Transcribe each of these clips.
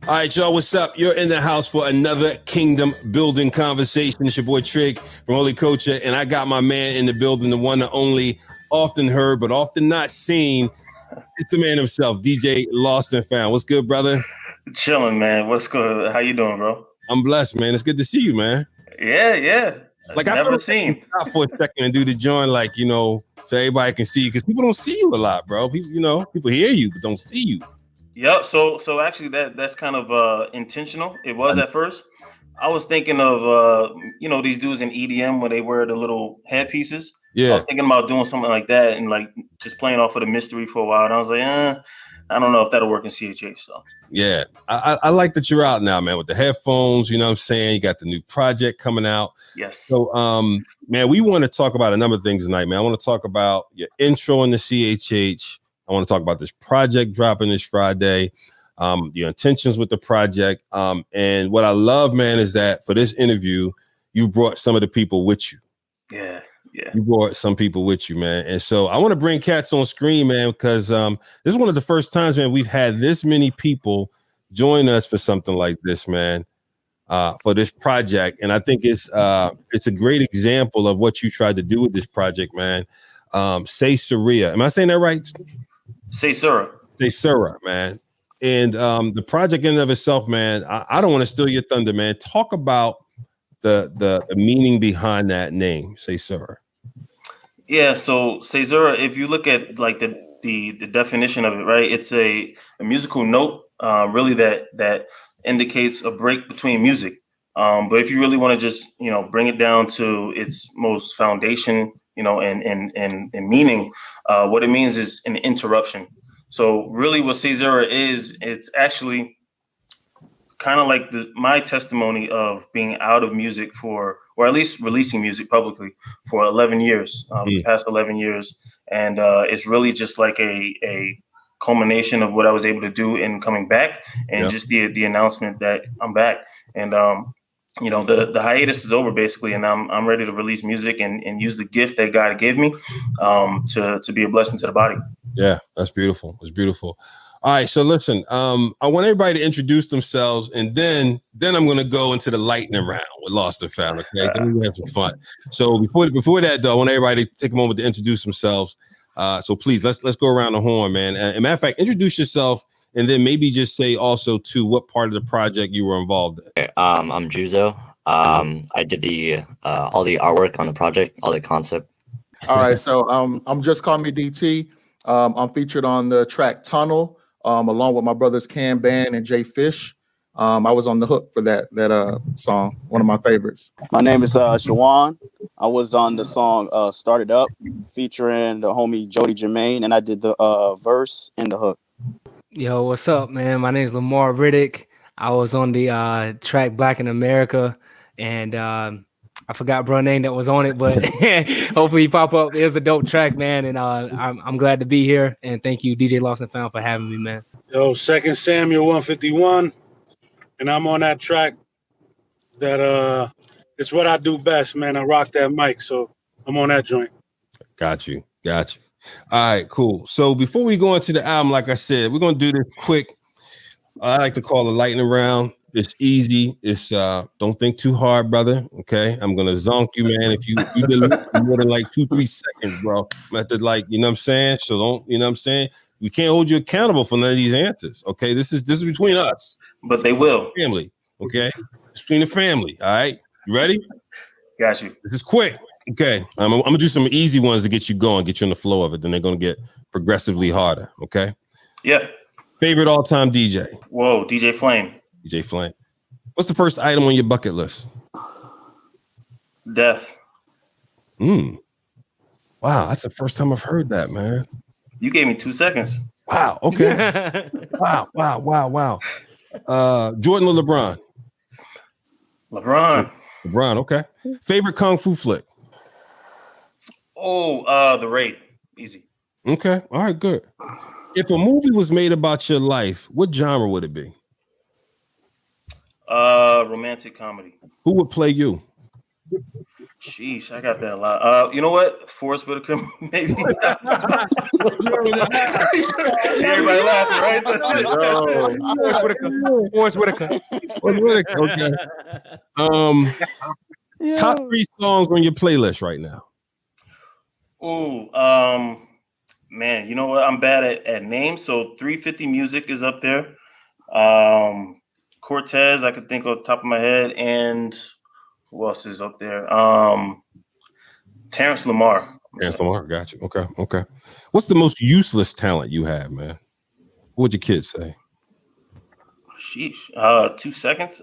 All right, y'all, what's up? You're in the house for another kingdom building conversation. It's your boy Trig from Holy Culture, and I got my man in the building, the one, the only, often heard but often not seen. It's the man himself, DJ LostNFound. What's good, brother? Chilling, man. What's good? How you doing, bro? I'm blessed, man. It's good to see you, man. Yeah. Like, I've never seen. Stop for a second and do the joint, like, you know, so everybody can see you, because people don't see you a lot, bro. People, you know, people hear you but don't see you. Yep. So actually, that's kind of intentional. It was at first. I was thinking of these dudes in EDM where they wear the little headpieces. Yeah. I was thinking about doing something like that and like just playing off of the mystery for a while. And I was like, I don't know if that'll work in CHH. So yeah, I like that you're out now, man, with the headphones. You know what I'm saying? You got the new project coming out. Yes. So, man, we want to talk about a number of things tonight, man. I want to talk about your intro in the CHH. I want to talk about this project dropping this Friday, your intentions with the project. And what I love, man, is that for this interview, you brought some of the people with you. Yeah. You brought some people with you, man. And so I want to bring cats on screen, man, because this is one of the first times, man, we've had this many people join us for something like this, man, for this project. And I think it's a great example of what you tried to do with this project, man. SAY-SUR-UH. Am I saying that right? SAY-SUR-UH. SAY-SUR-UH, man. And the project in and of itself, man, I don't want to steal your thunder, man. Talk about the meaning behind that name, SAY-SUR-UH. Yeah, so SAY-SUR-UH, if you look at like the definition of it, right, it's a musical note, really that indicates a break between music. But if you really want to just bring it down to its most foundation, and meaning, what it means is an interruption. So really, what SAY-SUR-UH is, it's actually kind of like my testimony of being out of music or at least releasing music publicly for 11 years, the past 11 years. And it's really just like a culmination of what I was able to do in coming back and just the announcement that I'm back. And, the hiatus is over basically, and I'm ready to release music and use the gift that God gave me to be a blessing to the body. Yeah, that's beautiful. It's beautiful. All right, so listen, I want everybody to introduce themselves, and then I'm going to go into the lightning round with LostNFound. Okay, then we're going to have some fun. So before that, though, I want everybody to take a moment to introduce themselves. So please, let's go around the horn, man. And matter of fact, introduce yourself, and then maybe just say also to what part of the project you were involved in. I'm Juzo. I did all the artwork on the project, all the concept. All right, so I'm Justcallmedt DT. I'm featured on the track Tunnel. Along with my brothers Cam Ban and Jay Fish. I was on the hook for that song, one of my favorites. My name is Shiwan. I was on the song Started Up, featuring the homie Jody Jermaine, and I did the verse and the hook. Yo, what's up, man? My name is Lamar Riddick. I was on the track Black in America, and I forgot bro name that was on it, but hopefully he pop up. It was a dope track, man, and I'm glad to be here. And thank you, DJ LostNFound, for having me, man. Yo, 2 Samuel 151, and I'm on that track. That it's what I do best, man. I rock that mic, so I'm on that joint. Got you. All right, cool. So before we go into the album, like I said, we're gonna do this quick. I like to call it lightning round. It's easy. It's don't think too hard, brother. Okay, I'm gonna zonk you, man. If you did more than like 2-3 seconds, bro, I'm at the, like, you know what I'm saying. So don't, you know what I'm saying. We can't hold you accountable for none of these answers. Okay, this is between us. But they will. Family. Okay, it's between the family. All right, you ready? Got you. This is quick. Okay, I'm gonna do some easy ones to get you going, get you in the flow of it. Then they're gonna get progressively harder. Okay. Yeah. Favorite all-time DJ? Whoa, DJ Flame. DJ Flame. What's the first item on your bucket list? Death. Wow, that's the first time I've heard that, man. You gave me 2 seconds. Wow. Okay. Wow. Jordan or LeBron? LeBron. Okay. Favorite kung fu flick? Oh, The Raid. Easy. Okay. All right. Good. If a movie was made about your life, what genre would it be? Romantic comedy. Who would play you? Sheesh, I got that a lot. You know what? Forrest Whitaker, maybe. See everybody laughing, right? That's it. Forrest Whitaker. Okay. Top 3 songs on your playlist right now. Ooh, man, you know what? I'm bad at names. So 350 Music is up there. Cortez, I could think off the top of my head, and who else is up there? Terrence Lamar. Terrence Lamar, got you. Okay. What's the most useless talent you have, man? What would your kids say? Sheesh. 2 seconds.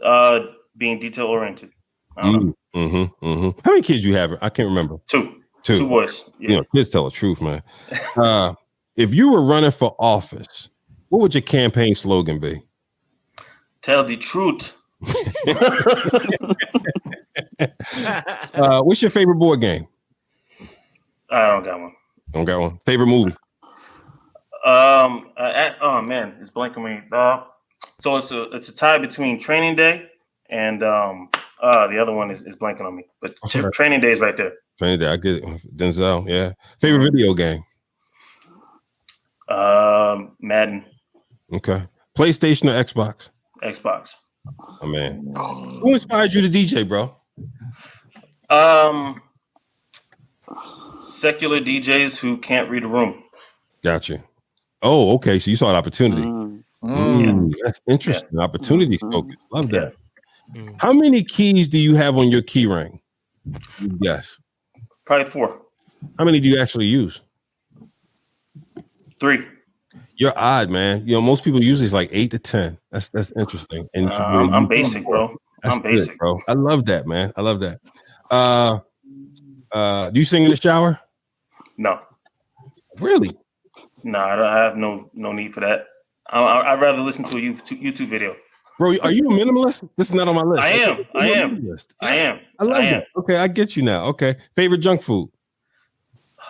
Being detail oriented. How many kids you have? I can't remember. Two boys. Yeah. You know, kids tell the truth, man. If you were running for office, what would your campaign slogan be? Tell the truth. What's your favorite board game? I don't got one. Don't got one. Favorite movie? Oh man, it's blanking me. So it's a tie between Training Day and the other one is blanking on me. But Training Day is right there. Training Day, I get it. Denzel, yeah. Favorite video game? Madden. Okay. PlayStation or Xbox? Xbox. Oh man. Who inspired you to DJ, bro? Secular DJs who can't read a room. Gotcha. Oh, okay. So you saw an opportunity. That's interesting. Yeah. Opportunity focus. Love that. Yeah. How many keys do you have on your key ring? Yes. Probably 4. How many do you actually use? 3. You're odd, man. You know, most people usually it's like 8 to 10. That's interesting. And I'm basic, bro. I'm basic, good, bro. I love that, man. I love that. Do you sing in the shower? No. Really? No, I have no need for that. I'd rather listen to a YouTube video. Bro, are you a minimalist? This is not on my list. I am. I love that. Okay, I get you now. Okay. Favorite junk food?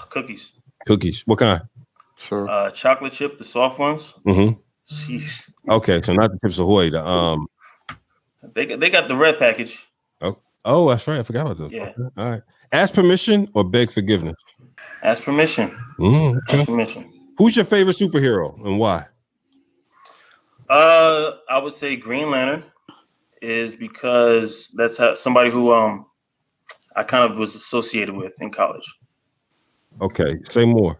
Cookies. What kind? Sure. Chocolate chip, the soft ones. Jeez. Okay, so not the Chips Ahoy. They got the red package. Oh, that's right. I forgot about those. Yeah. Okay. All right. Ask permission or beg forgiveness? Ask permission. Okay. Ask permission. Who's your favorite superhero and why? I would say Green Lantern is because that's somebody who I kind of was associated with in college. Okay, say more.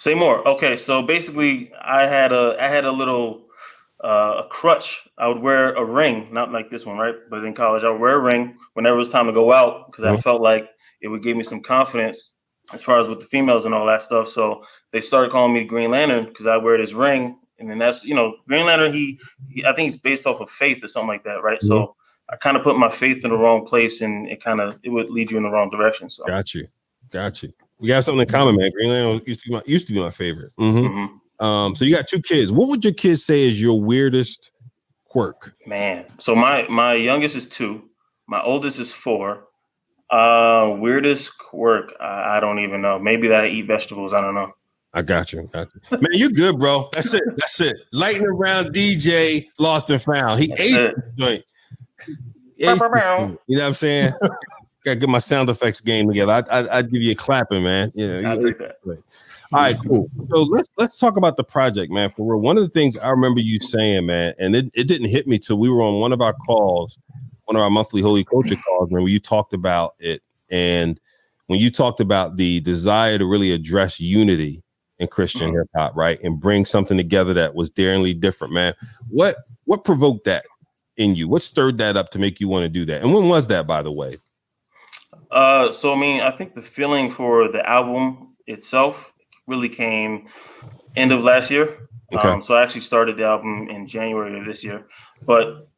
Okay, so basically, I had a little a crutch. I would wear a ring, not like this one, right? But in college, I would wear a ring whenever it was time to go out because I felt like it would give me some confidence as far as with the females and all that stuff. So they started calling me Green Lantern because I wear this ring. And then that's, Green Lantern, he I think he's based off of faith or something like that, right? So I kind of put my faith in the wrong place and it would lead you in the wrong direction. So Got you. We got something in common, man. Green Lantern used to be my favorite. So you got 2 kids. What would your kids say is your weirdest quirk? Man, so my youngest is 2. My oldest is 4. Weirdest quirk, I don't even know. Maybe that I eat vegetables. I don't know. I got you. Man, you're good, bro. That's it. Lightning round DJ LostNFound. He ate the joint. You know what I'm saying? Gotta get my sound effects game together. I'd give you a clapping, man. I'll take that. All right, cool. So let's talk about the project, man. For real. One of the things I remember you saying, man, and it didn't hit me till we were on one of our calls, one of our monthly Holy Culture calls, man, where you talked about it. And when you talked about the desire to really address unity in Christian hip hop, right? And bring something together that was daringly different, man. What provoked that in you? What stirred that up to make you want to do that? And when was that, by the way? So I mean, I think the feeling for the album itself really came end of last year. Okay. So I actually started the album in January of this year, but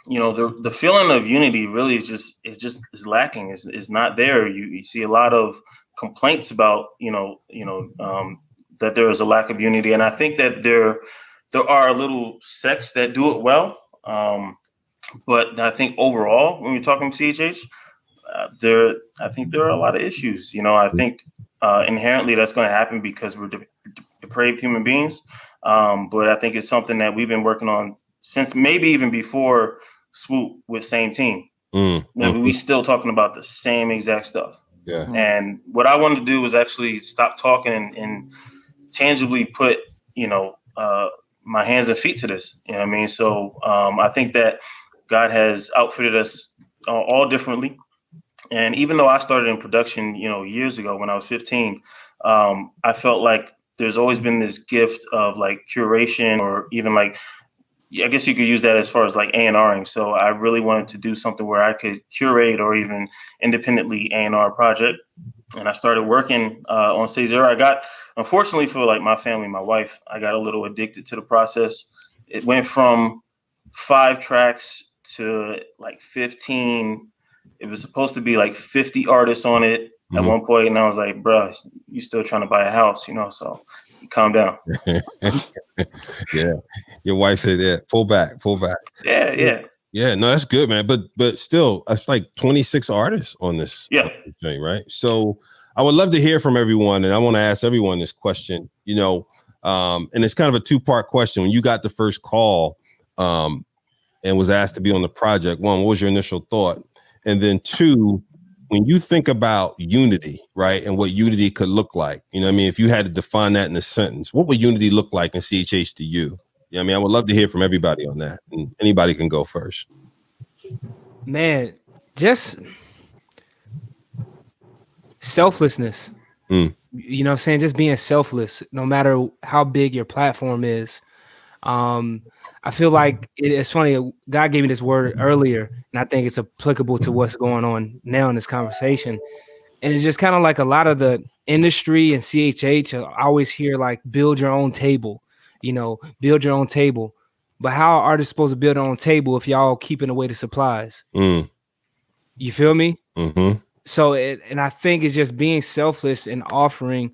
the feeling of unity really is lacking. It's not there. You see a lot of complaints about that there is a lack of unity, and I think that there are little sects that do it well. But I think overall, when you're talking CHH, I think there are a lot of issues. I think inherently that's going to happen because we're depraved human beings. But I think it's something that we've been working on since maybe even before Swoop with Same Team. we still talking about the same exact stuff. Yeah. And what I wanted to do was actually stop talking and tangibly put, my hands and feet to this. You know what I mean? So I think that God has outfitted us all differently. And even though I started in production, years ago when I was 15, I felt like there's always been this gift of like curation, or even like, I guess you could use that as far as like A&Ring. So I really wanted to do something where I could curate or even independently A&R a project. And I started working on SAY-SUR. Unfortunately for like my family, my wife, I got a little addicted to the process. It went from 5 tracks to like 15. It was supposed to be like 50 artists on it at one point, and I was like, "Bro, you still trying to buy a house, So calm down." Yeah, your wife said, "Yeah, pull back." Yeah. No, that's good, man. But still, it's like 26 artists on this thing, right? So I would love to hear from everyone, and I want to ask everyone this question. And it's kind of a 2-part question. When you got the first call, and was asked to be on the project, 1, what was your initial thought? And then 2, when you think about unity, right, and what unity could look like, if you had to define that in a sentence, what would unity look like in CHH to you? I would love to hear from everybody on that. And anybody can go first. Man, just selflessness. You know what I'm saying? Just being selfless, no matter how big your platform is. I feel like it's funny. God gave me this word earlier, and I think it's applicable to what's going on now in this conversation. And it's just kind of like a lot of the industry and CHH, I always hear like, build your own table, build your own table. But how are artists supposed to build their own table if y'all keeping away the supplies? You feel me? Mm-hmm. So, and I think it's just being selfless and offering,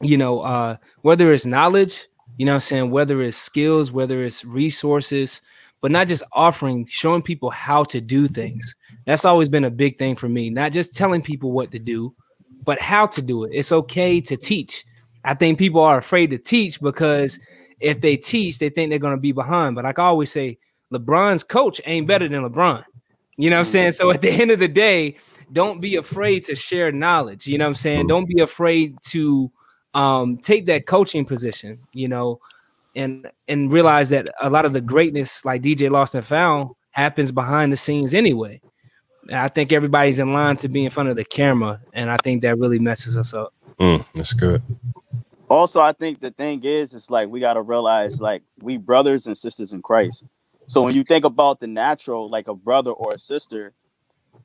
whether it's knowledge, whether it's skills, whether it's resources, but not just offering, showing people how to do things. That's always been a big thing for me. Not just telling people what to do, but how to do it. It's okay to teach. I think people are afraid to teach because if they teach, they think they're going to be behind. But like I always say, LeBron's coach ain't better than LeBron. You know what I'm saying? So at the end of the day, don't be afraid to share knowledge. You know what I'm saying? Don't be afraid to take that coaching position, and realize that a lot of the greatness, like DJ LostNFound, happens behind the scenes anyway. And I think everybody's in line to be in front of the camera, and I think that really messes us up. That's good. Also, I think the thing is, it's like we got to realize, like, we brothers and sisters in Christ. So when you think about the natural, like a brother or a sister,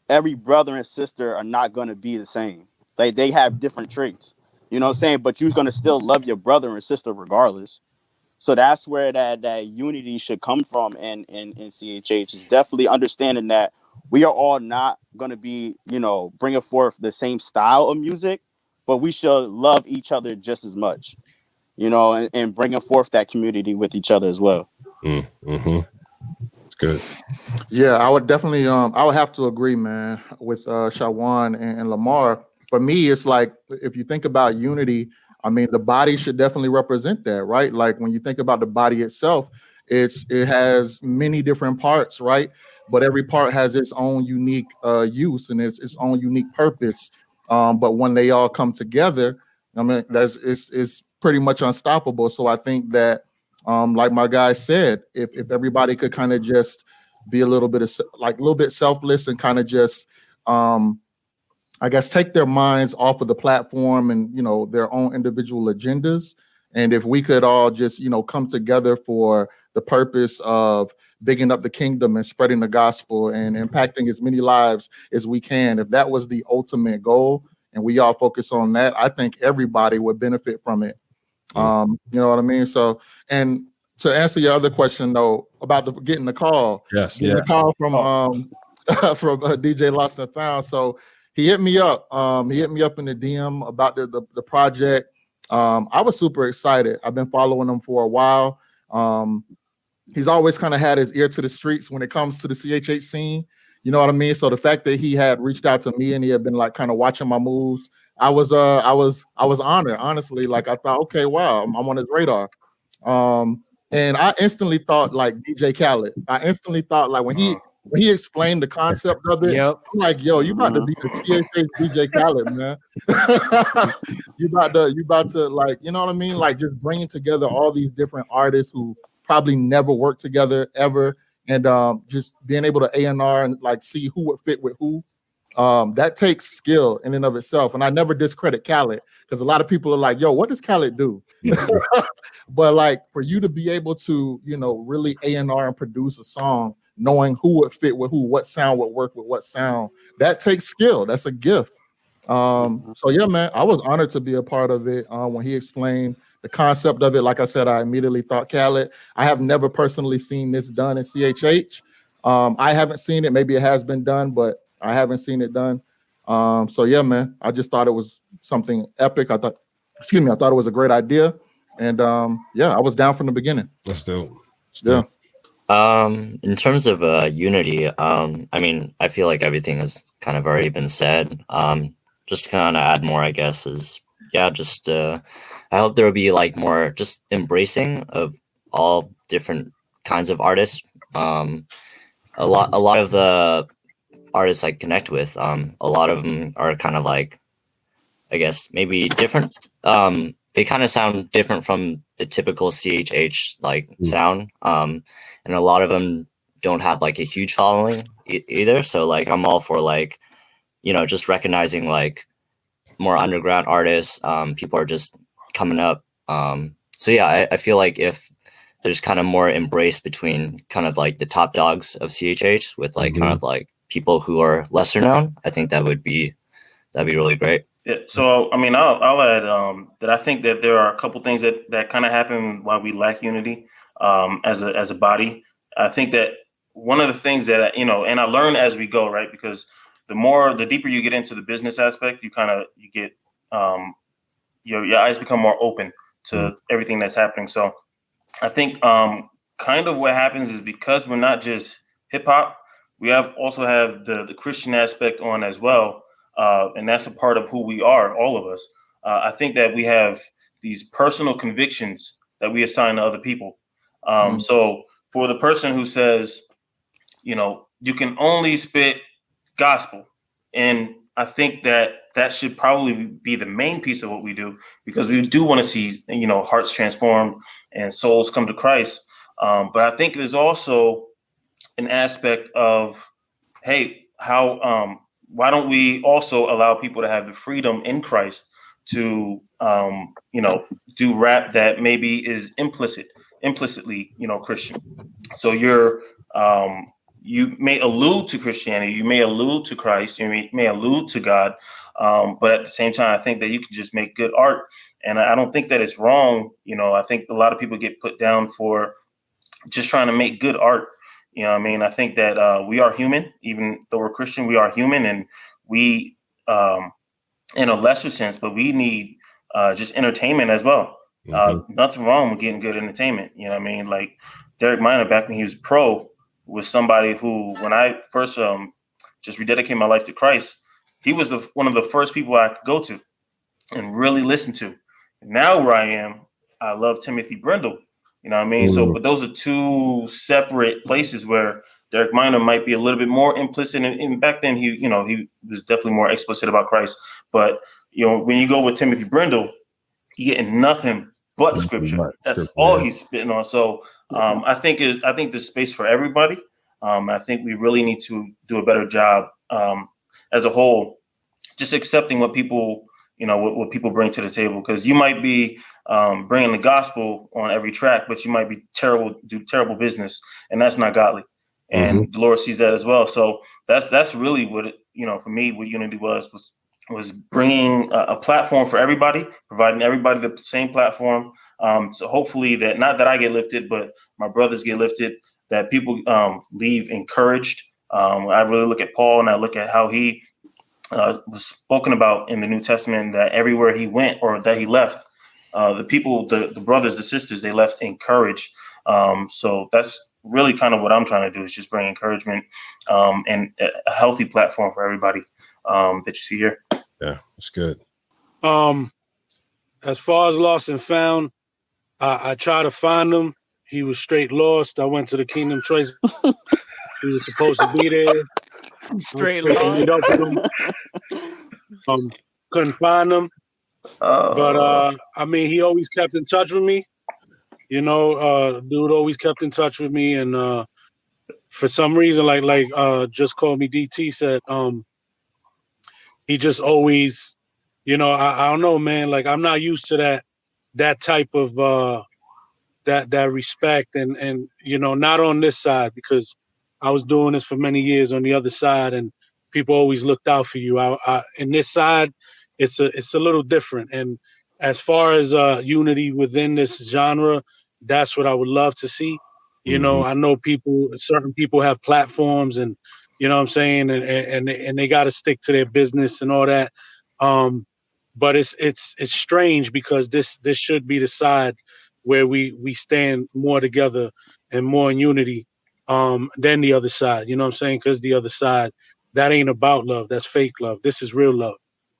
every brother and sister are not going to be the same. Like, they have different traits. You know what I'm saying? But you're going to still love your brother and sister regardless. So that's where that unity should come from in CHH. Is definitely understanding that we are all not going to be, bringing forth the same style of music, but we should love each other just as much, and bringing forth that community with each other as well. Mm-hmm. It's good. Yeah, I would definitely, I would have to agree, man, with Shiwan and Lamar. For me, it's like, if you think about unity, the body should definitely represent that, right? Like when you think about the body itself, it has many different parts, right? But every part has its own unique use and its own unique purpose. But when they all come together, it's pretty much unstoppable. So I think that, like my guy said, if everybody could kind of just be a little bit selfless and kind of just, I guess, take their minds off of the platform and, their own individual agendas. And if we could all just, come together for the purpose of bigging up the kingdom and spreading the gospel and impacting as many lives as we can, if that was the ultimate goal and we all focus on that, I think everybody would benefit from it. You know what I mean? So, and to answer your other question, though, about getting the call. Yes. Getting the call from from DJ LostNFound. So he hit me up. He hit me up in the DM about the project. I was super excited. I've been following him for a while. He's always kind of had his ear to the streets when it comes to the CHH scene. You know what I mean? So the fact that he had reached out to me and he had been like kind of watching my moves, I was honored, honestly. Like I thought, okay, wow, I'm on his radar. And I instantly thought like DJ Khaled. I instantly thought like when when he explained the concept of it, Yep. I'm like, yo, you about to be the CAH DJ Khaled, man. you about to like, you know what I mean? Like just bringing together all these different artists who probably never worked together ever, and just being able to A&R and like see who would fit with who. That takes skill in and of itself. And I never discredit Khaled because a lot of people are like, yo, what does Khaled do? But like for you to be able to, you know, really A&R and produce a song, knowing who would fit with who, what sound would work with what sound, that takes skill. That's a gift. So yeah, man, I was honored to be a part of it. When he explained the concept of it, like I said, I immediately thought Khaled. I have never personally seen this done in CHH. I haven't seen it. Maybe it has been done, but I haven't seen it done. So yeah, man, I just thought it was something epic. I thought it was a great idea. And yeah, I was down from the beginning. Let's do it. Yeah. In terms of unity, I mean, I feel like everything has kind of already been said. Just to kind of add more, I guess, is just I hope there will be like more just embracing of all different kinds of artists. A lot of the artists I connect with, a lot of them are kind of like, I guess maybe different. They kind of sound different from the typical CHH like sound. And a lot of them don't have like a huge following either. So like, I'm all for like, you know, just recognizing like more underground artists. People are just coming up. So yeah, I feel like if there's kind of more embrace between kind of like the top dogs of CHH with like kind of like people who are lesser known, I think that'd be really great. Yeah, so I mean, I'll add that I think that there are a couple things that kind of happen while we lack unity as a body. I think that one of the things that, you know, and I learn as we go, right? Because the deeper you get into the business aspect, you get your eyes become more open to everything that's happening. So I think kind of what happens is because we're not just hip hop, we also have the Christian aspect on as well. And that's a part of who we are, all of us. I think that we have these personal convictions that we assign to other people. So for the person who says, you know, you can only spit gospel, and I think that should probably be the main piece of what we do, because we do want to see, you know, hearts transformed and souls come to Christ. But I think there's also an aspect of, hey, how why don't we also allow people to have the freedom in Christ to, you know, do rap that maybe is implicitly, you know, Christian. So you may allude to Christianity, you may allude to Christ, you may allude to God, but at the same time, I think that you can just make good art, and I don't think that it's wrong. You know, I think a lot of people get put down for just trying to make good art. You know what I mean? I think that we are human, even though we're Christian, we are human, and we, in a lesser sense, but we need just entertainment as well. Nothing wrong with getting good entertainment. You know what I mean? Like Derek Minor, back when he was pro, was somebody who, when I first just rededicated my life to Christ, he was one of the first people I could go to and really listen to. And now where I am, I love Timothy Brindle. You know what I mean? So, but those are two separate places where Derek Minor might be a little bit more implicit. And back then, he was definitely more explicit about Christ. But, you know, when you go with Timothy Brindle, you're getting nothing but scripture. That's all he's spitting on. So I think there's space for everybody. I think we really need to do a better job as a whole, just accepting what people, you know, what people bring to the table. Because you might be bringing the gospel on every track, but you might be do terrible business, and that's not godly. And the Lord sees that as well. So that's really what, you know, for me, what unity was bringing a platform for everybody, providing everybody the same platform. So hopefully that, not that I get lifted, but my brothers get lifted, that people leave encouraged. I really look at Paul, and I look at how he was spoken about in the New Testament, that everywhere he went or that he left, the people, the brothers, the sisters, they left encouraged. So that's really kind of what I'm trying to do, is just bring encouragement and a healthy platform for everybody that you see here. Yeah, that's good. As far as Lost and Found, I tried to find him. He was straight lost. I went to the Kingdom Choice. He was supposed to be there. Straight I was supposed to meet up with him. Couldn't find him. But I mean, he always kept in touch with me. You know, dude always kept in touch with me, and for some reason, like just called me DT said, he just always, you know, I don't know, man. Like I'm not used to that type of that respect, and you know, not on this side, because I was doing this for many years on the other side, and people always looked out for you. In this side, it's a little different. And as far as unity within this genre, that's what I would love to see. You know, I know certain people have platforms, and you know what I'm saying, and they got to stick to their business and all that. But it's strange, because this should be the side where we stand more together and more in unity than the other side. You know what I'm saying? Because the other side, that ain't about love. That's fake love. This is real love.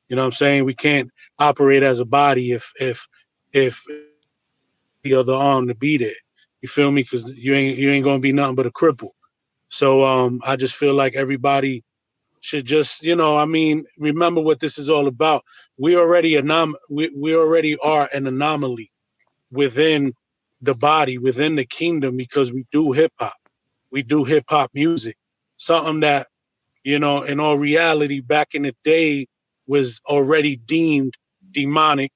You know what I'm saying? We can't operate as a body if the other arm to be there. You feel me? Because you ain't gonna be nothing but a cripple. So I just feel like everybody should just, you know, I mean, remember what this is all about. We already are an anomaly within the body, within the kingdom, because we do hip hop. We do hip hop music. Something that, you know, in all reality, back in the day was already deemed demonic,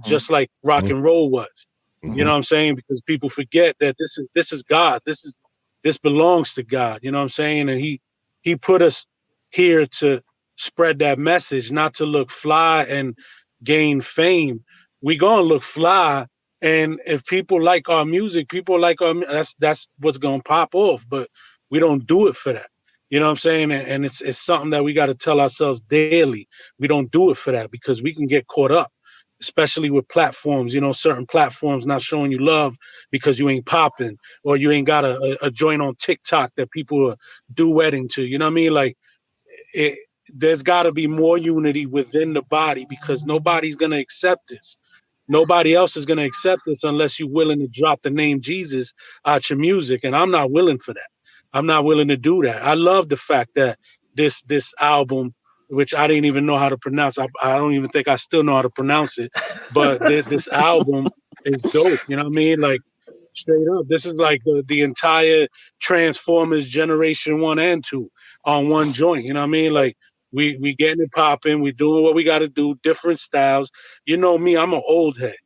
just like rock and roll was. You know what I'm saying? Because people forget that this is God. This belongs to God. You know what I'm saying? And he put us here to spread that message, not to look fly and gain fame. We gonna look fly, and if people like our music, that's what's gonna pop off. But we don't do it for that. You know what I'm saying? And it's something that we got to tell ourselves daily. We don't do it for that, because we can get caught up, especially with platforms. You know, certain platforms not showing you love because you ain't popping, or you ain't got a joint on TikTok that people are duetting to. You know what I mean? Like, there's got to be more unity within the body, because nobody's going to accept this. Nobody else is going to accept this unless you're willing to drop the name Jesus out your music. And I'm not willing for that. I'm not willing to do that. I love the fact that this album, which I didn't even know how to pronounce. I don't even think I still know how to pronounce it. But this album is dope. You know what I mean? Like, straight up, this is like the entire Transformers Generation 1 and 2 on one joint. You know what I mean? Like, we getting it popping. We doing what we got to do, different styles. You know me, I'm an old head.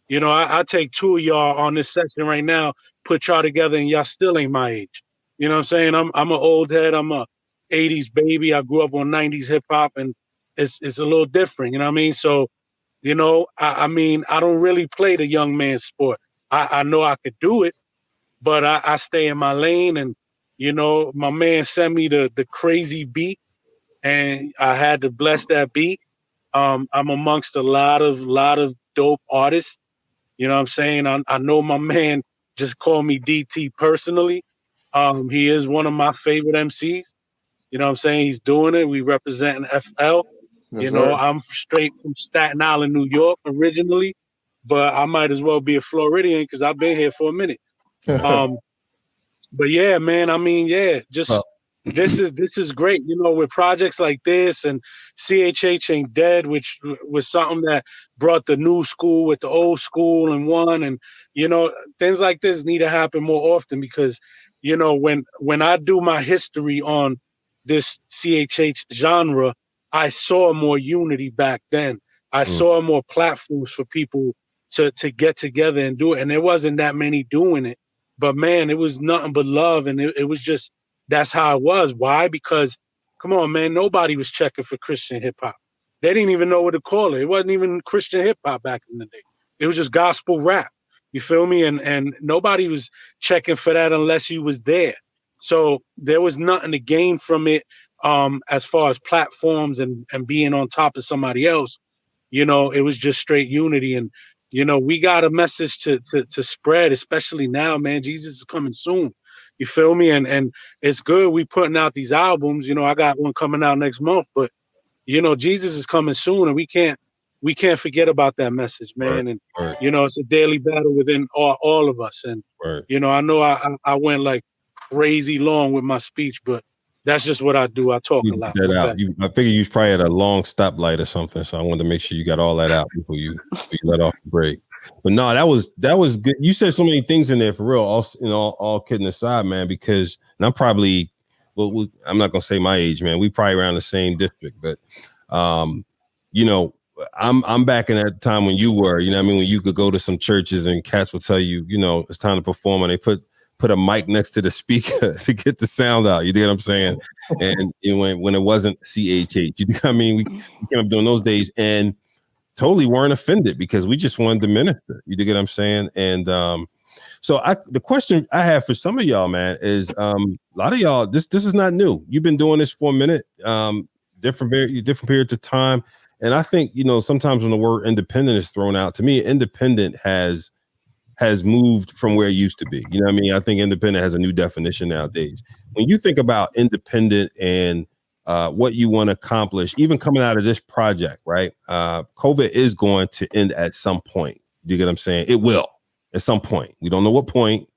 You know, I take two of y'all on this section right now, put y'all together, and y'all still ain't my age. You know what I'm saying? I'm an old head. I'm a 80s baby. I grew up on 90s hip hop, and it's a little different. You know what I mean? So, you know, I mean, I don't really play the young man sport. I know I could do it, but I stay in my lane. And, you know, my man sent me the crazy beat, and I had to bless that beat. I'm amongst a lot of dope artists. You know what I'm saying? I know my man just called me DT personally. He is one of my favorite MCs. You know what I'm saying? He's doing it. We representing FL. You know, I'm straight from Staten Island, New York originally, but I might as well be a Floridian because I've been here for a minute. But yeah, man, I mean, yeah, just this is great. You know, with projects like this, and CHH Ain't Dead, which was something that brought the new school with the old school in one. And, you know, things like this need to happen more often, because, you know, when I do my history on this CHH genre, I saw more unity back then. I saw more platforms for people to get together and do it. And there wasn't that many doing it. But man, it was nothing but love. And it was just, that's how it was. Why? Because, come on, man, nobody was checking for Christian hip hop. They didn't even know what to call it. It wasn't even Christian hip hop back in the day. It was just gospel rap. You feel me? And nobody was checking for that unless you was there. So there was nothing to gain from it as far as platforms and being on top of somebody else. You know, it was just straight unity. And, you know, we got a message to spread, especially now, man. Jesus is coming soon. You feel me? And it's good we putting out these albums. You know, I got one coming out next month, but, you know, Jesus is coming soon, and we can't forget about that message, man. Right. You know, it's a daily battle within all of us. And, you know I went like crazy long with my speech, but that's just what I do. I talk a lot. That out. I figured you was probably at a long stoplight or something, so I wanted to make sure you got all that out before you let off the break. But no, that was good. You said so many things in there for real. All kidding aside, man. Because and I'm probably I'm not gonna say my age, man. We probably around the same district, but you know, I'm back in that time when you were. You know what I mean? When you could go to some churches and cats will tell you, you know, it's time to perform, and they put a mic next to the speaker to get the sound out. You know what I'm saying? And you know, when it wasn't CAESURA, you know what I mean? We came up during those days and totally weren't offended because we just wanted to minister. You get what I'm saying? And so the question I have for some of y'all, man, is a lot of y'all, this is not new. You've been doing this for a minute, different periods of time. And I think, you know, sometimes when the word independent is thrown out, to me, independent has moved from where it used to be. You know what I mean? I think independent has a new definition nowadays. When you think about independent and what you want to accomplish, even coming out of this project, right? COVID is going to end at some point. Do you get what I'm saying? It will at some point. We don't know what point.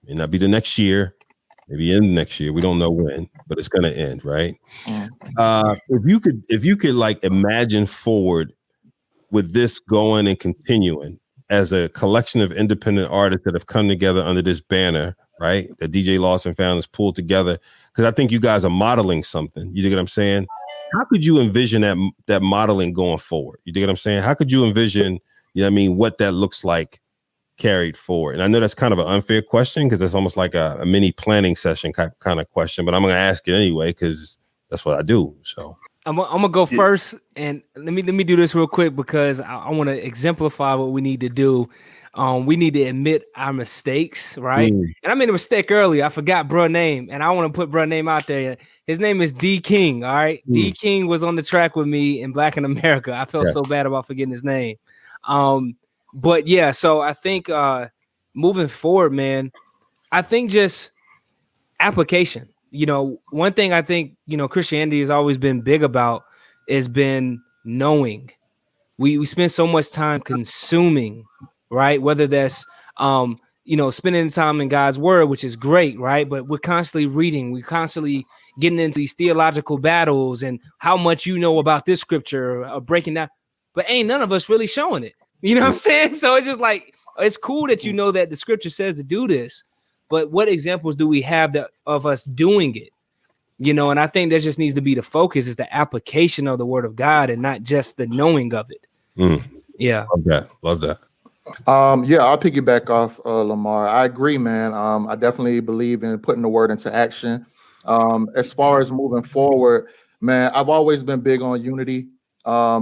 May not be the next year, maybe in the next year. We don't know when, but it's going to end, right? If you could like imagine forward with this going and continuing, as a collection of independent artists that have come together under this banner, right? That DJ LostNFound has pulled together. Because I think you guys are modeling something. You dig what I'm saying? How could you envision that modeling going forward? You dig what I'm saying? How could you envision, you know what I mean, what that looks like carried forward? And I know that's kind of an unfair question because it's almost like a mini planning session kind of question, but I'm going to ask it anyway because that's what I do. So I'm gonna go first, and let me do this real quick because I want to exemplify what we need to do. We need to admit our mistakes, right? And I made a mistake earlier. I forgot bruh name, and I want to put bruh name out there. His name is D King. All right, D King was on the track with me in Black in America. I felt so bad about forgetting his name. But yeah, so I think moving forward, man, I think just application. You know, one thing I think, you know, Christianity has always been big about has been knowing. We spend so much time consuming, right? Whether that's, you know, spending time in God's word, which is great, right? But we're constantly reading. We're constantly getting into these theological battles and how much you know about this scripture or breaking down. But ain't none of us really showing it. You know what I'm saying? So it's just like, it's cool that you know that the scripture says to do this. But what examples do we have of us doing it? You know, and I think that just needs to be the focus is the application of the word of God and not just the knowing of it. Yeah. Love that. Yeah, I'll piggyback off Lamar. I agree, man. I definitely believe in putting the word into action. As far as moving forward, man, I've always been big on unity. I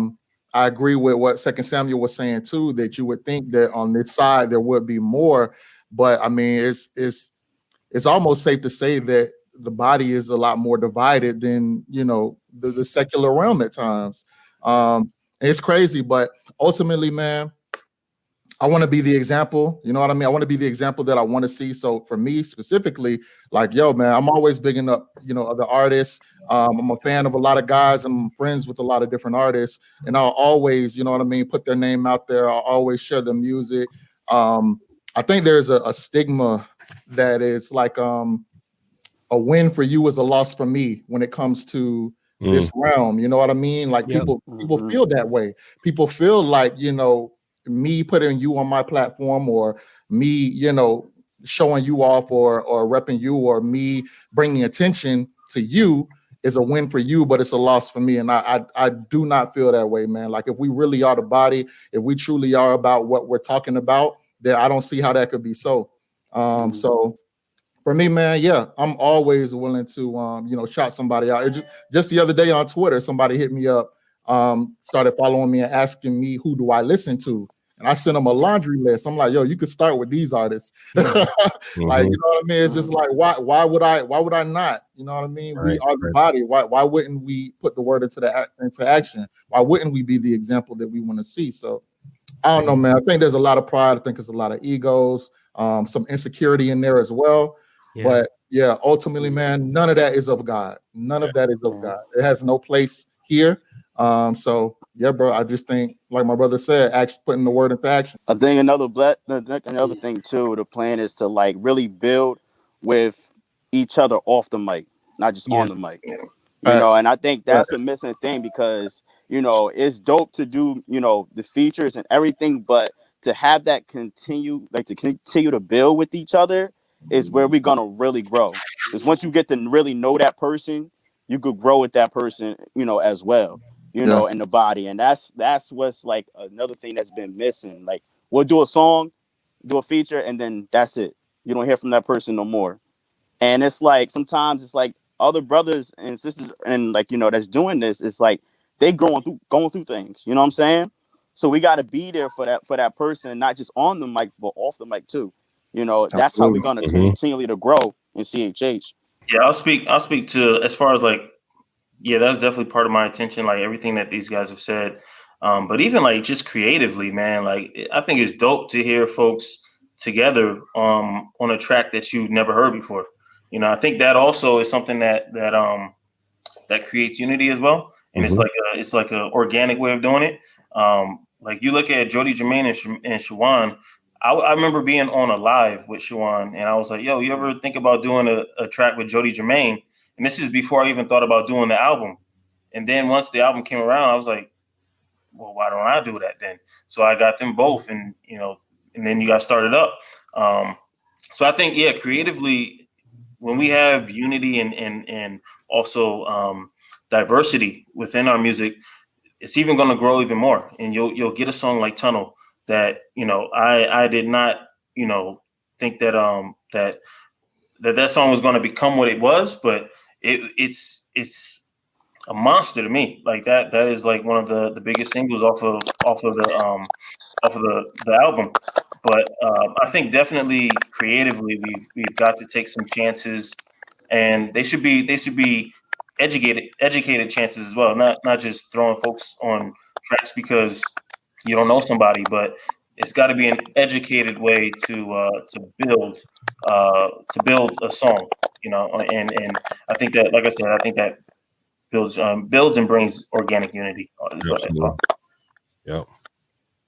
agree with what 2 Samuel was saying too, that you would think that on this side there would be more. But I mean, it's almost safe to say that the body is a lot more divided than, you know, the secular realm at times. It's crazy, but ultimately, man, I want to be the example. You know what I mean? I want to be the example that I want to see. So for me specifically, like, yo, man, I'm always bigging up, you know, other artists. I'm a fan of a lot of guys. I'm friends with a lot of different artists, and I'll always, you know what I mean, put their name out there. I'll always share their music. I think there's a stigma that is like a win for you is a loss for me when it comes to this realm. You know what I mean? Like people feel that way. People feel like, you know, me putting you on my platform or me, you know, showing you off or repping you or me bringing attention to you is a win for you, but it's a loss for me. And I do not feel that way, man. Like if we really are the body, if we truly are about what we're talking about, then I don't see how that could be so. So for me, man, yeah, I'm always willing to, you know, shout somebody out. Just the other day on Twitter, somebody hit me up, started following me and asking me, who do I listen to? And I sent them a laundry list. I'm like, yo, you could start with these artists. Like, you know what I mean? It's just like, why would I not? You know what I mean? We are the body. Why wouldn't we put the word into action? Why wouldn't we be the example that we want to see? So I don't know, man. I think there's a lot of pride. I think there's a lot of egos, some insecurity in there as well. Yeah. But yeah, ultimately, man, none of that is of God. None of that is of God. It has no place here. So yeah, bro, I just think, like my brother said, actually putting the word into action. I think another thing too, the plan is to like really build with each other off the mic, not just on the mic. You know, and I think that's a missing thing because, you know, it's dope to do, you know, the features and everything, but to have that continue to build with each other is where we're gonna really grow. Because once you get to really know that person, you could grow with that person, you know, as well, you know, in the body. And that's what's like another thing that's been missing. Like, we'll do a song, do a feature, and then that's it. You don't hear from that person no more. And it's like sometimes it's like other brothers and sisters and like, you know, that's doing this, it's like they going through things, you know what I'm saying? So we got to be there for that person, not just on the mic, but off the mic too. You know, that's how we're going to continually to grow in CHH. Yeah, I'll speak to as far as like, yeah, that's definitely part of my attention, like everything that these guys have said. But even like just creatively, man, like I think it's dope to hear folks together on a track that you've never heard before. You know, I think that also is something that creates unity as well. And it's like a organic way of doing it. Like you look at Jody Jermaine and Shiwan. I remember being on a live with Shiwan, and I was like, yo, you ever think about doing a track with Jody Jermaine? And this is before I even thought about doing the album. And then once the album came around, I was like, well, why don't I do that then? So I got them both, and you know, and then you got started up. So I think, yeah, creatively, when we have unity and also diversity within our music, it's even going to grow even more. And you'll get a song like Tunnel that, you know, I did not, you know, think that that song was going to become what it was, but it's a monster to me. Like that is like one of the biggest singles off of the album. But I think definitely creatively we've got to take some chances, and they should be educated chances as well, not just throwing folks on tracks because you don't know somebody, but it's got to be an educated way to build a song, you know. And I think that, like I said, I think that builds and brings organic unity. Yep.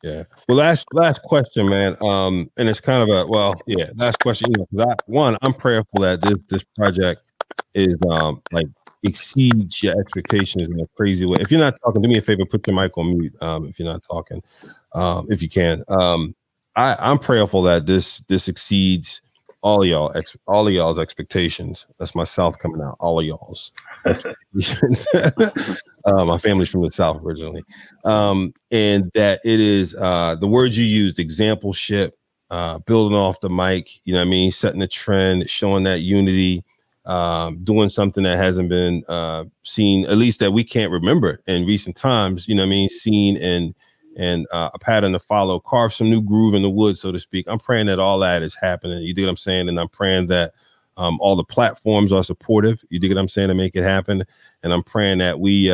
Yeah. Well, last question, man. And it's kind of last question. You know, I'm prayerful that this project is like exceeds your expectations in a crazy way. If you're not talking, do me a favor, put your mic on mute. If you're not talking, if you can. I'm prayerful that this exceeds all of y'all's expectations. That's my South coming out. All of y'all's expectations. My family's from the South originally, and that it is the words you used: exampleship, building off the mic. You know what I mean? Setting a trend, showing that unity. Doing something that hasn't been seen, at least that we can't remember in recent times, you know what I mean, seen and a pattern to follow, carve some new groove in the wood, so to speak. I'm praying that all that is happening. You dig what I'm saying? And I'm praying that all the platforms are supportive. You dig what I'm saying, to make it happen. And I'm praying that we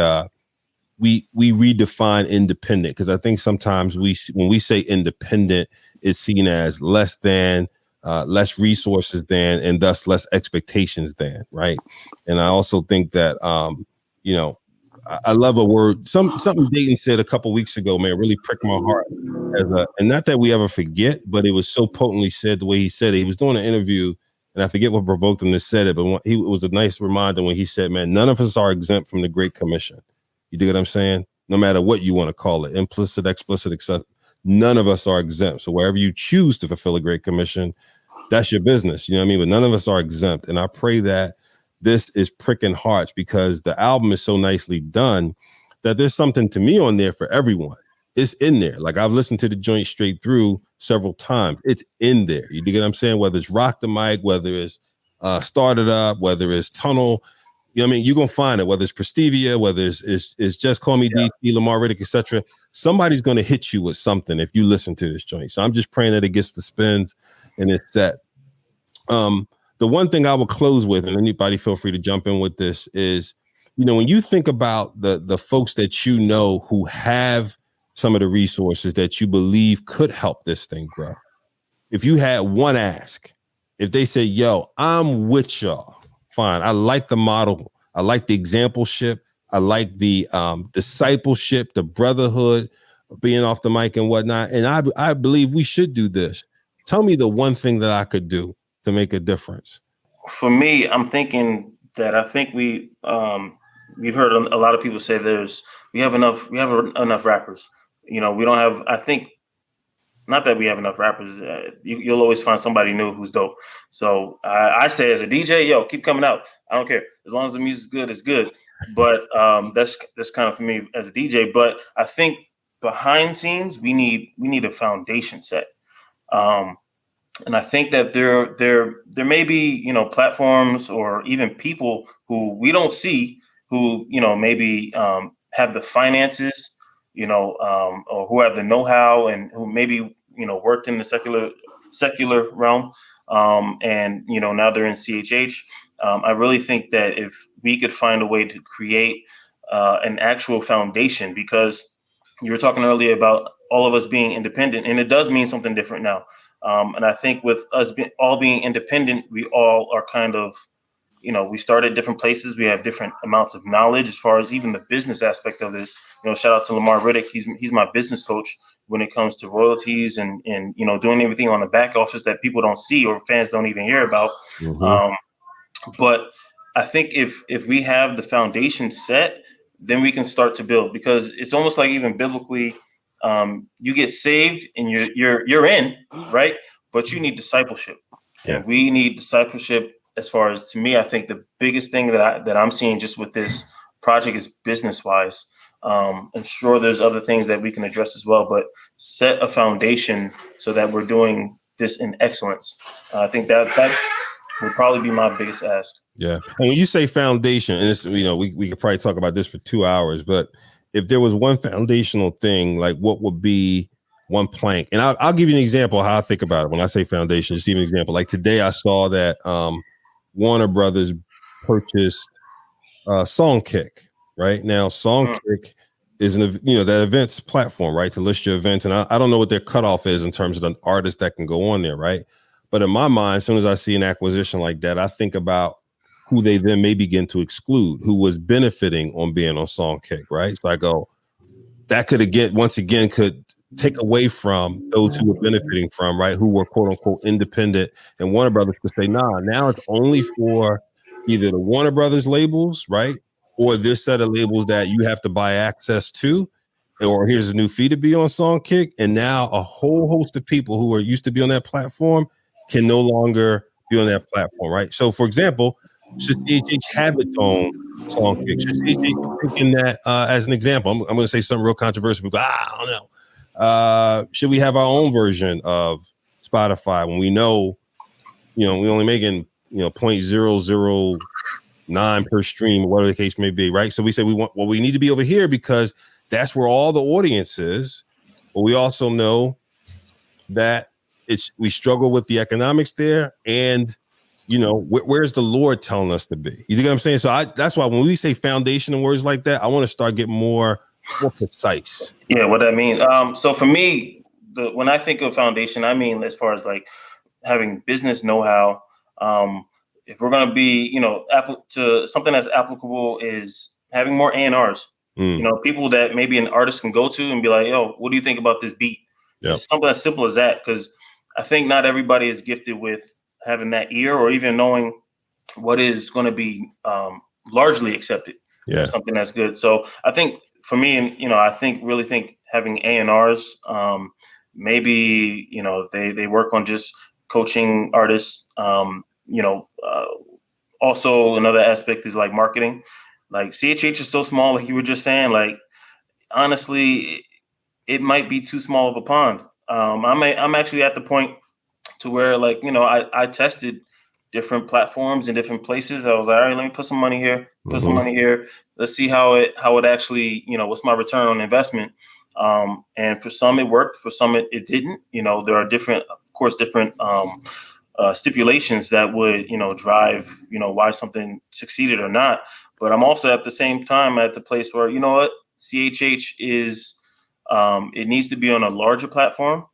redefine independent, because I think sometimes when we say independent, it's seen as less than, less resources than, and thus less expectations than, right? And I also think that, you know, I love a word, something Dayton said a couple weeks ago, man, really pricked my heart. And not that we ever forget, but it was so potently said the way he said it. He was doing an interview, and I forget what provoked him to say it, but it was a nice reminder when he said, man, none of us are exempt from the Great Commission. You dig what I'm saying? No matter what you want to call it, implicit, explicit, etc. None of us are exempt. So wherever you choose to fulfill a Great Commission, that's your business. You know what I mean? But none of us are exempt. And I pray that this is pricking hearts, because the album is so nicely done that there's something to me on there for everyone. It's in there. Like, I've listened to the joint straight through several times. It's in there. You dig what I'm saying? Whether it's Rock the Mic, whether it's Start It Up, whether it's Tunnel, you know what I mean? You're going to find it, whether it's Prestivia, whether it's Just Call Me DT, Lamar Riddick, etc. Somebody's going to hit you with something if you listen to this joint. So I'm just praying that it gets the spins and it's set. The one thing I will close with, and anybody feel free to jump in with this, is, you know, when you think about the folks that you know who have some of the resources that you believe could help this thing grow, if you had one ask, if they say, yo, I'm with y'all, fine. I like the model. I like the exampleship. I like the discipleship, the brotherhood, being off the mic and whatnot. And I believe we should do this. Tell me the one thing that I could do to make a difference. for me, I'm thinking that I think we've heard a lot of people say we have enough rappers. We don't have. I think not that we have enough rappers. You'll always find somebody new who's dope. So I say as a DJ, yo, keep coming out. I don't care as long as the music's good, it's good. But that's kind of for me as a DJ. But I think behind scenes, we need a foundation set. And I think that there may be, platforms or even people who we don't see who, maybe have the finances, or who have the know-how and who maybe, worked in the secular realm. And, now they're in CHH. I really think that if we could find a way to create an actual foundation, because you were talking earlier about all of us being independent, and it does mean something different now. And I think with us all being independent, we all are kind of, we start at different places. We have different amounts of knowledge as far as even the business aspect of this. Shout out to Lamar Riddick. He's my business coach when it comes to royalties and doing everything on the back office that people don't see or fans don't even hear about. Mm-hmm. But I think if we have the foundation set, then we can start to build, because it's almost like even biblically, you get saved and you're in, right? But you need discipleship. Yeah. And we need discipleship. As far as, to me, I think the biggest thing that I'm seeing just with this project is business wise. I'm sure there's other things that we can address as well, but set a foundation so that we're doing this in excellence. I think that would probably be my biggest ask. Yeah. And when you say foundation, and it's, we could probably talk about this for 2 hours, but if there was one foundational thing, like what would be one plank? And I'll give you an example of how I think about it. When I say foundation, just give an example. Like today I saw that Warner Brothers purchased Songkick. Right now, Songkick is that events platform, right, to list your events. And I don't know what their cutoff is in terms of the artists that can go on there, right? But in my mind, as soon as I see an acquisition like that, I think about who they then may begin to exclude, who was benefiting on being on Songkick, right? So I go, that could take away from those who were benefiting from, right, who were quote unquote independent, and Warner Brothers could say, nah, now it's only for either the Warner Brothers labels, right, or this set of labels that you have to buy access to, or here's a new fee to be on Songkick. And now a whole host of people who are used to be on that platform can no longer be on that platform, right? So, for example, should CHH have its own Songkick? Should CHH thinking that as an example? I'm going to say something real controversial. People go, I don't know. Should we have our own version of Spotify when we know, we only making 0.009 per stream, or whatever the case may be, right? So we say we need to be over here because that's where all the audience is. But we also know that we struggle with the economics there, and where's the Lord telling us to be? You know what I'm saying? So that's why when we say foundation and words like that, I want to start getting more precise. Yeah, what that means. So for me, when I think of foundation, I mean as far as like having business know-how. If we're going to be, to something that's applicable, is having more A&Rs. People that maybe an artist can go to and be like, yo, what do you think about this beat? Yep. It's something as simple as that, because I think not everybody is gifted with having that ear or even knowing what is going to be largely accepted. Yeah, something that's good. So I think for me, and I really think having A&Rs, maybe they work on just coaching artists. Also another aspect is like marketing. Like CHH is so small, like you were just saying. Like honestly, it might be too small of a pond. I'm actually at the point to where, like, I tested different platforms in different places. I was like, all right, let me put some money here, some money here. Let's see how it actually, what's my return on investment. And for some it worked, for some it didn't. There are different stipulations that would, drive, why something succeeded or not. But I'm also at the same time at the place where, CHH is, it needs to be on a larger platform.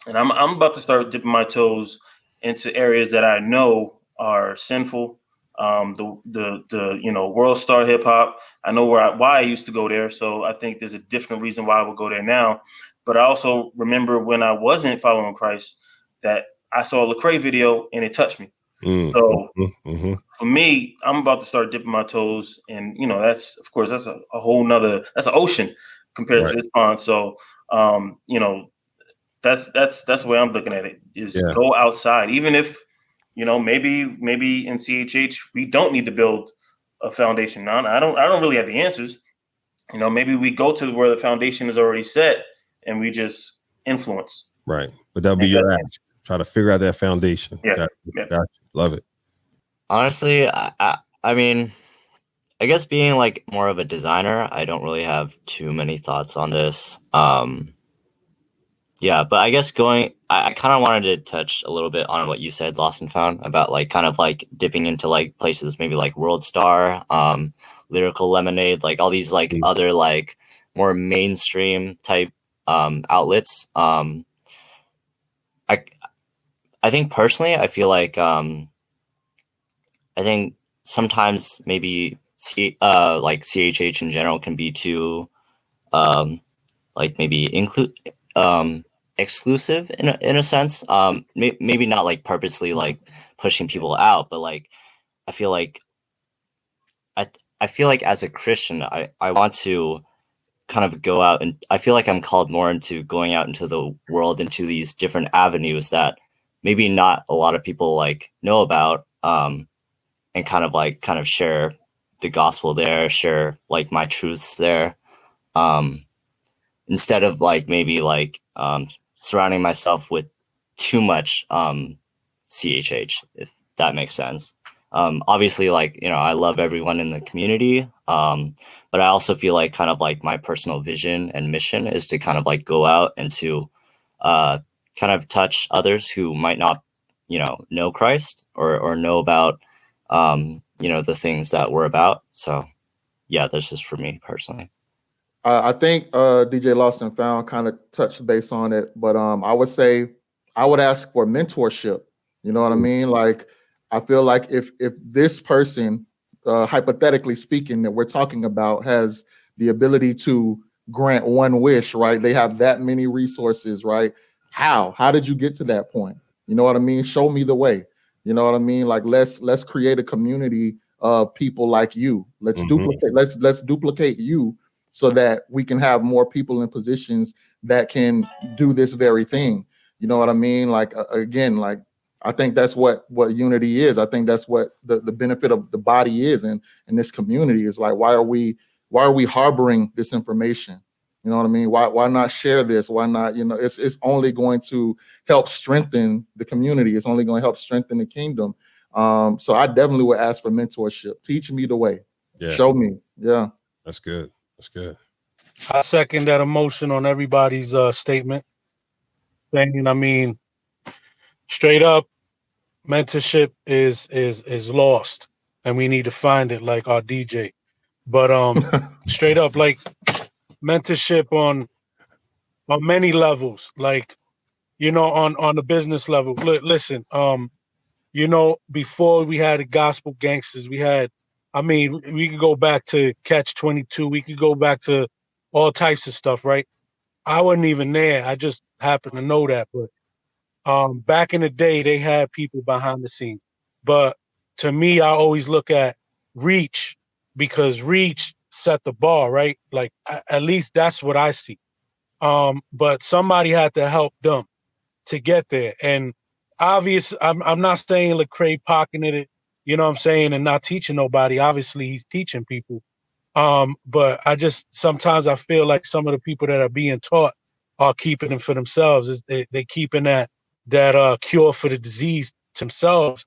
And I'm about to start dipping my toes into areas that I know are sinful. The World Star Hip Hop. I know why I used to go there. So I think there's a different reason why I would go there now. But I also remember when I wasn't following Christ that I saw a Lecrae video and it touched me. So for me, I'm about to start dipping my toes, and that's of course that's a whole nother, that's an ocean compared to this pond. So that's the way I'm looking at it, is go outside. Even if maybe in CHH we don't need to build a foundation. Now I don't really have the answers. Maybe we go to where the foundation is already set and we just influence. Right, but that'll be your ask. Try to figure out that foundation. Gotcha. Love it. Honestly, I mean, I guess being like more of a designer, I don't really have too many thoughts on this. Yeah, but I guess I kind of wanted to touch a little bit on what you said, LostNFound, about like kind of like dipping into like places maybe like World Star, Lyrical Lemonade, like all these like other like more mainstream type outlets. I think personally, I feel like I think sometimes maybe like CHH in general can be too like maybe exclusive in a sense. Maybe not like purposely like pushing people out, but like I feel like as a Christian, I want to kind of go out, and I feel like I'm called more into going out into the world, into these different avenues that maybe not a lot of people like know about, and kind of share the gospel there, share like my truths there, instead of like maybe like surrounding myself with too much CHH, if that makes sense. Obviously, like, I love everyone in the community, but I also feel like kind of like my personal vision and mission is to kind of like go out and to kind of touch others who might not, know Christ or know about, the things that we're about. So yeah, that's just for me personally. I think DJ LostNFound kind of touched base on it, but I would say I would ask for mentorship. You know what I mean? Like, I feel like if this person, hypothetically speaking, that we're talking about has the ability to grant one wish, right? They have that many resources, right? How did you get to that point? You know what I mean? Show me the way. You know what I mean? Like, let's create a community of people like you. Let's duplicate you, so that we can have more people in positions that can do this very thing. You know what I mean? Like, again, like, I think that's what unity is. I think that's what the benefit of the body is, and this community is like, why are we harboring this information? You know what I mean? Why not share this? Why not? It's only going to help strengthen the community. It's only going to help strengthen the kingdom. So I definitely would ask for mentorship. Teach me the way. Yeah. Show me. Yeah. That's good. That's good. I second that emotion on everybody's statement. Saying, I mean, straight up, mentorship is lost, and we need to find it, like our DJ. But straight up, like, mentorship on many levels, like, on the business level. Listen, before we had the gospel gangsters, we could go back to Catch 22. We could go back to all types of stuff, right? I wasn't even there. I just happened to know that. But back in the day, they had people behind the scenes. But to me, I always look at Reach, because Reach set the bar, right? Like, at least that's what I see. But somebody had to help them to get there. And obvious, I'm not saying Lecrae pocketed it, you know what I'm saying, and not teaching nobody. Obviously, he's teaching people. But sometimes I feel like some of the people that are being taught are keeping it for themselves. They keeping that cure for the disease themselves.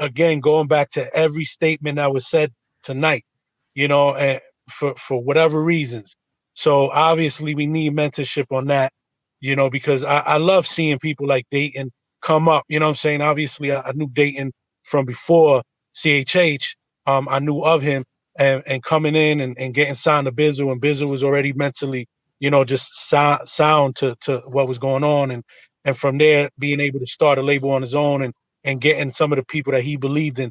Again, going back to every statement that was said tonight, and for whatever reasons. So obviously we need mentorship on that, because I love seeing people like Dayton come up. You know what I'm saying? Obviously, I knew Dayton from before CHH. I knew of him. And coming in and getting signed to Bizzle, and Bizzle was already mentally, just sound to what was going on, and from there being able to start a label on his own and getting some of the people that he believed in,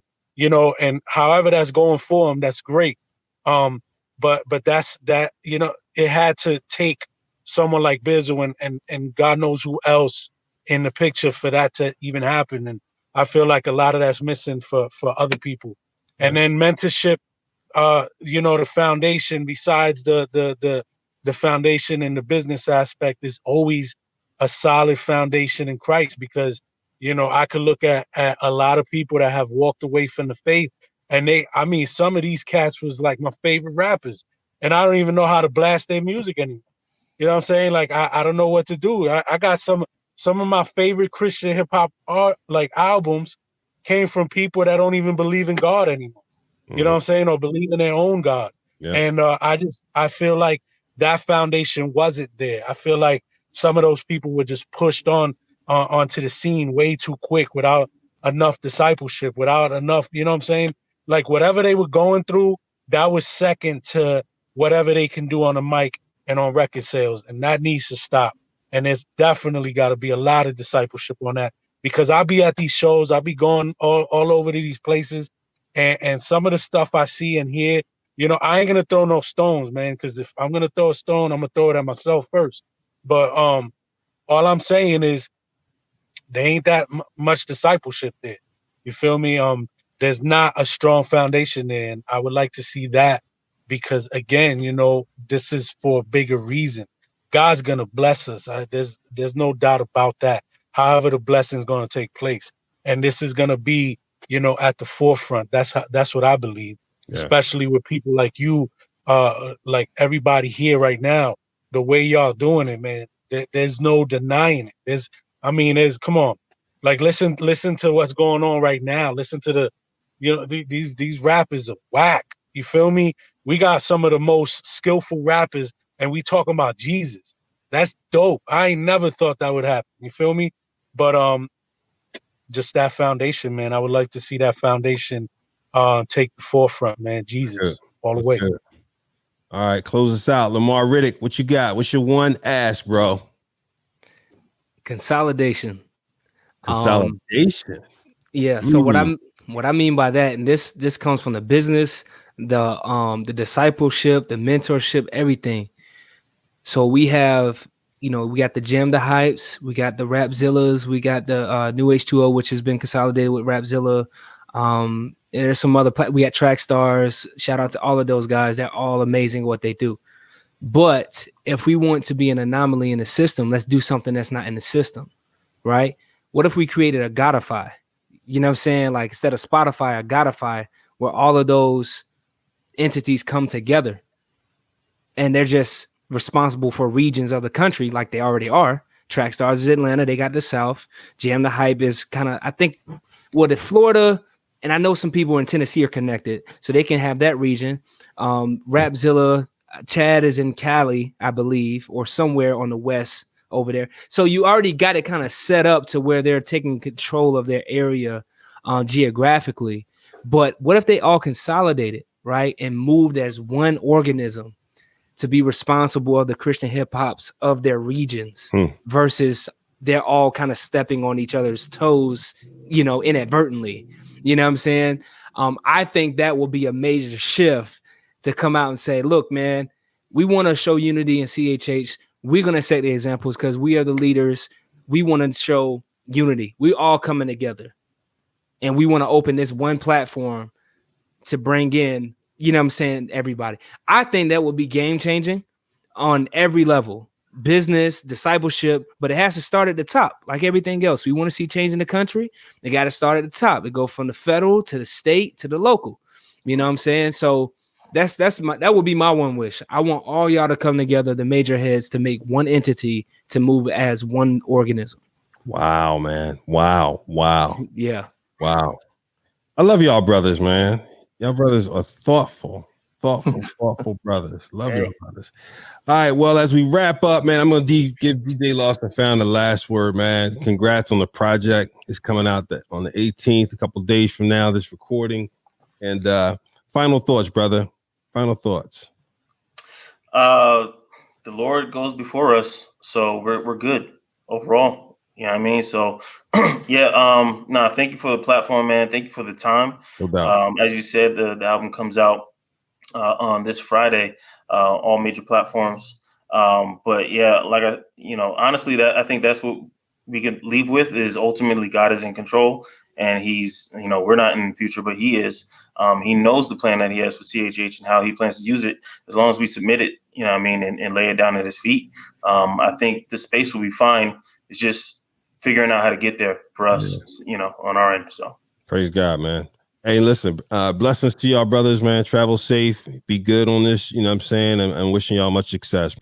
and however that's going for him, that's great. But that's that, it had to take someone like Bizzle and God knows who else in the picture for that to even happen. And I feel like a lot of that's missing for other people. And then mentorship, you know, the foundation besides the foundation and the business aspect is always a solid foundation in Christ, because, you know, I could look at a lot of people that have walked away from the faith, and I mean, some of these cats was like my favorite rappers, and I don't even know how to blast their music anymore. You know what I'm saying? Like, I don't know what to do. I got some of my favorite Christian hip hop art, like albums, came from people that don't even believe in God anymore. You know what I'm saying? Or believe in their own God. Yeah. And I feel like that foundation wasn't there. I feel like some of those people were just pushed onto the scene way too quick, without enough discipleship, without enough, you know what I'm saying? Like, whatever they were going through, that was second to whatever they can do on the mic and on record sales. And that needs to stop. And there's definitely got to be a lot of discipleship on that, because I'll be at these shows, I'll be going all over to these places, and some of the stuff I see and hear, you know, I ain't gonna throw no stones, man, because if I'm gonna throw a stone, I'm gonna throw it at myself first. But all I'm saying is there ain't that much discipleship there. You feel me? There's not a strong foundation there, and I would like to see that, because again, you know, this is for a bigger reason. God's gonna bless us. There's no doubt about that. However, the blessing is gonna take place, and this is gonna be, you know, at the forefront. That's what I believe. Yeah. Especially with people like you, like everybody here right now. The way y'all doing it, man. There's no denying it. Come on, like listen to what's going on right now. Listen to the, you know, these rappers are whack. You feel me? We got some of the most skillful rappers, and we talking about Jesus. That's dope. I ain't never thought that would happen. You feel me? But just that foundation, man. I would like to see that foundation take the forefront, man. Jesus, all the way. All right, close us out. Lamar Riddick, what you got? What's your one ask, bro? Consolidation. Consolidation. Yeah. So what I mean by that, and this comes from the business, the discipleship, the mentorship, everything. So we have, you know, we got the Jam the Hypes, we got the Rapzillas, we got the New H2O, which has been consolidated with Rapzilla. And there's some other, we got Track Stars. Shout out to all of those guys. They're all amazing what they do. But if we want to be an anomaly in the system, let's do something that's not in the system, right? What if we created a Godify? You know what I'm saying? Like, instead of Spotify, a Godify, where all of those entities come together and they're just responsible for regions of the country like they already are. Track Stars is Atlanta. They got the South. Jam the Hype is kind of, I think, the Florida, and I know some people in Tennessee are connected, so they can have that region. Rapzilla, Chad is in Cali, I believe, or somewhere on the west over there. So you already got it kind of set up to where they're taking control of their area geographically. But what if they all consolidated, right, and moved as one organism to be responsible of the Christian hip hops of their regions versus they're all kind of stepping on each other's toes, you know, inadvertently. You know what I'm saying? I think that will be a major shift to come out and say, look, man, we want to show unity in CHH. We're going to set the examples because we are the leaders. We want to show unity. We all coming together. And we want to open this one platform to bring in, you know what I'm saying, everybody. I think that would be game changing on every level. Business, discipleship, but it has to start at the top, like everything else. We want to see change in the country. They got to start at the top. It go from the federal to the state to the local. You know what I'm saying? So that would be my one wish. I want all y'all to come together, the major heads, to make one entity to move as one organism. Wow, man. Wow. Yeah. Wow. I love y'all brothers, man. Y'all brothers are thoughtful brothers. Love y'all brothers. All right. Well, as we wrap up, man, I'm going to give DJ LostNFound the last word, man. Congrats on the project. It's coming out on the 18th, a couple days from now, this recording. And final thoughts, brother. Final thoughts. The Lord goes before us, so we're good overall. You know what I mean? So, yeah. Thank you for the platform, man. Thank you for the time. No doubt. As you said, the album comes out on this Friday, all major platforms. But yeah, honestly, I think that's what we can leave with is ultimately God is in control, and he's, you know, we're not in the future, but he is. He knows the plan that he has for CAESURA and how he plans to use it. As long as we submit it, you know what I mean, and lay it down at his feet, I think the space will be fine. It's just figuring out how to get there for us, you know, on our end. So praise God, man. Hey, listen, blessings to y'all brothers, man. Travel safe, be good on this, you know what I'm saying, and wishing y'all much success.